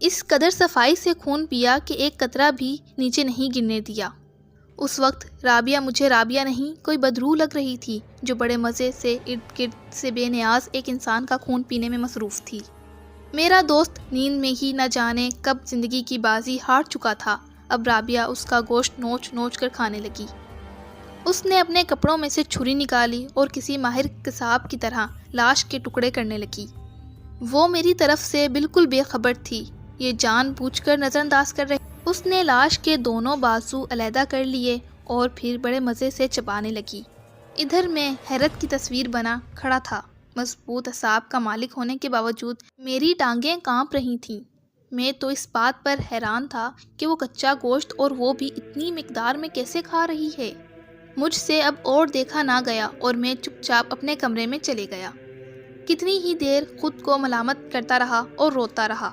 اس قدر صفائی سے خون پیا کہ ایک قطرہ بھی نیچے نہیں گرنے دیا۔ اس وقت رابعہ مجھے رابعہ نہیں کوئی بدروح لگ رہی تھی جو بڑے مزے سے ارد گرد سے بے نیاز ایک انسان کا خون پینے میں مصروف تھی۔ میرا دوست نیند میں ہی نہ جانے کب زندگی کی بازی ہار چکا تھا۔ اب رابعہ اس کا گوشت نوچ نوچ کر کھانے لگی۔ اس نے اپنے کپڑوں میں سے چھری نکالی اور کسی ماہر قصاب کی طرح لاش کے ٹکڑے کرنے لگی۔ وہ میری طرف سے بالکل بے خبر تھی، یہ جان بوجھ کر نظر انداز کر رہی۔ اس نے لاش کے دونوں بازو علیحدہ کر لیے اور پھر بڑے مزے سے چبانے لگی۔ ادھر میں حیرت کی تصویر بنا کھڑا تھا۔ مضبوط اعصاب کا مالک ہونے کے باوجود میری ٹانگیں کانپ رہی تھیں۔ میں تو اس بات پر حیران تھا کہ وہ کچا گوشت اور وہ بھی اتنی مقدار میں کیسے کھا رہی ہے۔ مجھ سے اب اور دیکھا نہ گیا اور میں چپ چاپ اپنے کمرے میں چلے گیا۔ کتنی ہی دیر خود کو ملامت کرتا رہا اور روتا رہا۔